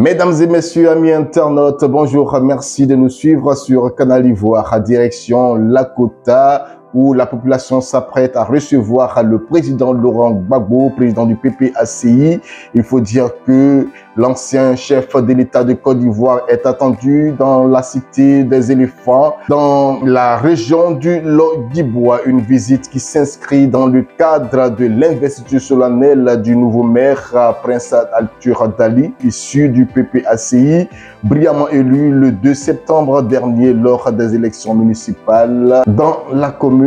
Mesdames et messieurs, amis internautes, bonjour, merci de nous suivre sur Canal Ivoire, direction Lakota, où la population s'apprête à recevoir le président Laurent Gbagbo, président du PPACI. Il faut dire que l'ancien chef de l'État de Côte d'Ivoire est attendu dans la cité des éléphants, dans la région du Lodibois, une visite qui s'inscrit dans le cadre de l'investiture solennelle du nouveau maire, Prince Arthur Dali, issu du PPACI, brillamment élu le 2 septembre dernier lors des élections municipales dans la commune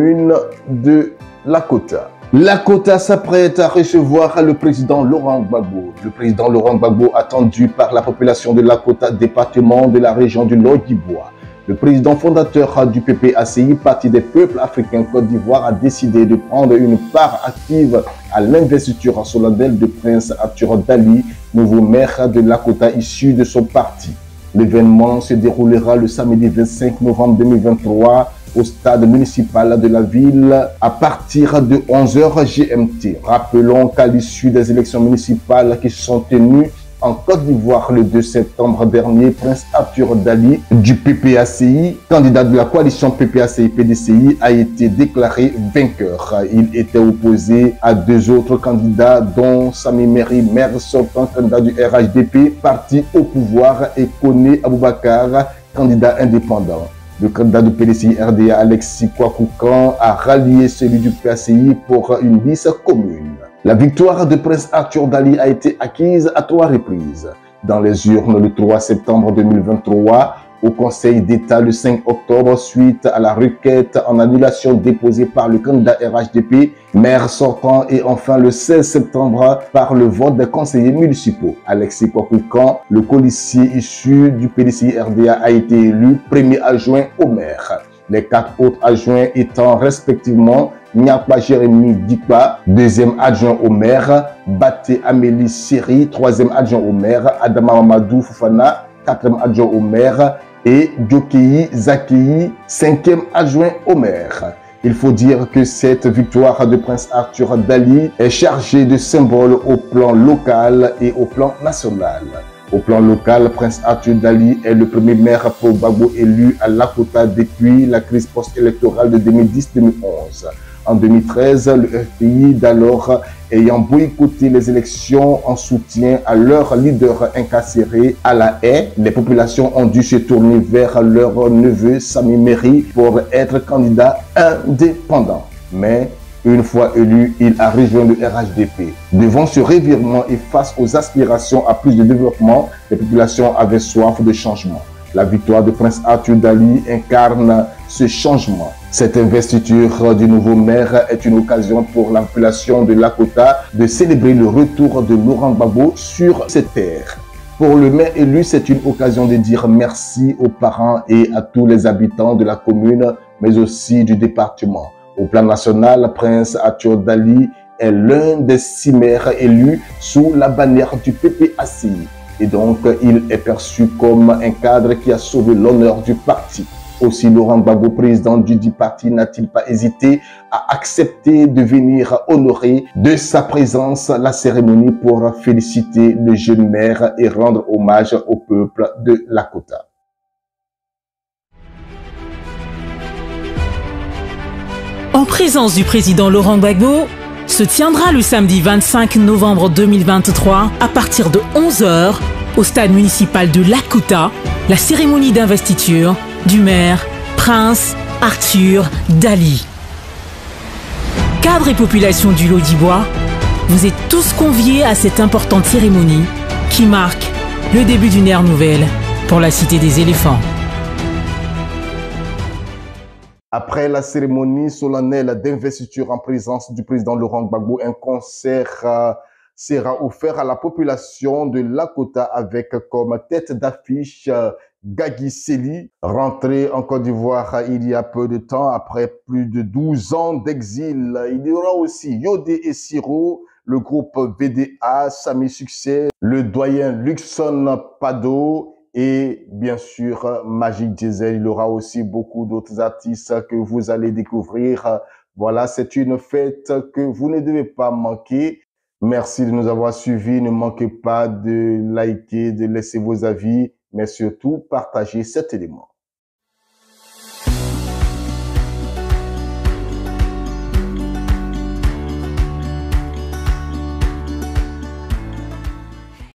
de Lakota. Lakota s'apprête à recevoir le président Laurent Gbagbo. Le président Laurent Gbagbo attendu par la population de Lakota, département de la région du Lodibois. Le président fondateur du PPACI, Parti des peuples africains Côte d'Ivoire, a décidé de prendre une part active à l'investiture solennelle de Prince Arthur Dali, nouveau maire de Lakota issu de son parti. L'événement se déroulera le samedi 25 novembre 2023 au stade municipal de la ville à partir de 11h GMT. Rappelons qu'à l'issue des élections municipales qui se sont tenues en Côte d'Ivoire le 2 septembre dernier, Prince Arthur Dali du PPACI, candidat de la coalition PPACI-PDCI, a été déclaré vainqueur. Il était opposé à deux autres candidats, dont Sami Meri, maire sortant, candidat du RHDP, parti au pouvoir, et Koné Aboubakar, candidat indépendant. Le candidat du PDCI-RDA, Alexis Kouakoukan, a rallié celui du PACI pour une liste commune. La victoire de Prince Arthur Dali a été acquise à 3 reprises. Dans les urnes le 3 septembre 2023, au Conseil d'État le 5 octobre, suite à la requête en annulation déposée par le candidat RHDP, maire sortant, et enfin le 16 septembre par le vote des conseillers municipaux. Alexis Kouakoukan, le colissier issu du PDCI-RDA, a été élu premier adjoint au maire. Les 4 autres adjoints étant respectivement Nyakba Jérémy Dikba, deuxième adjoint au maire, Baté Amélie Siri, troisième adjoint au maire, Adama Mamadou Foufana, quatrième adjoint au maire, et Djokei Zakei, cinquième adjoint au maire. Il faut dire que cette victoire de Prince Arthur Dali est chargée de symboles au plan local et au plan national. Au plan local, Prince Arthur Dali est le premier maire pour Gbagbo élu à Lakota depuis la crise post-électorale de 2010-2011. En 2013, le FPI d'alors ayant boycotté les élections en soutien à leur leader incarcéré à la haie, les populations ont dû se tourner vers leur neveu Sami Meri pour être candidat indépendant. Mais une fois élu, il a rejoint le RHDP. Devant ce revirement et face aux aspirations à plus de développement, les populations avaient soif de changement. La victoire de Prince Arthur Dali incarne ce changement. Cette investiture du nouveau maire est une occasion pour la population de Lakota de célébrer le retour de Laurent Gbagbo sur cette terre. Pour le maire élu, c'est une occasion de dire merci aux parents et à tous les habitants de la commune, mais aussi du département. Au plan national, Prince Arthur Dali est l'un des 6 maires élus sous la bannière du PPACI. Et donc, il est perçu comme un cadre qui a sauvé l'honneur du parti. Aussi, Laurent Gbagbo, président du dit parti, n'a-t-il pas hésité à accepter de venir honorer de sa présence la cérémonie pour féliciter le jeune maire et rendre hommage au peuple de Lakota. En présence du président Laurent Gbagbo, se tiendra le samedi 25 novembre 2023 à partir de 11h au stade municipal de Lakota la cérémonie d'investiture du maire Prince Arthur Dali. Cadres et population du Lodibois, vous êtes tous conviés à cette importante cérémonie qui marque le début d'une ère nouvelle pour la cité des éléphants. Après la cérémonie solennelle d'investiture en présence du président Laurent Gbagbo, un concert sera offert à la population de Lakota avec comme tête d'affiche Gagui Seli, rentré en Côte d'Ivoire il y a peu de temps après plus de 12 ans d'exil. Il y aura aussi Yodé et Siro, le groupe VDA, Sami Succès, le doyen Luxon Pado, et bien sûr Magic Diesel. Il y aura aussi beaucoup d'autres artistes que vous allez découvrir. Voilà, c'est une fête que vous ne devez pas manquer. Merci de nous avoir suivis. Ne manquez pas de liker, de laisser vos avis, mais surtout, partagez cet élément.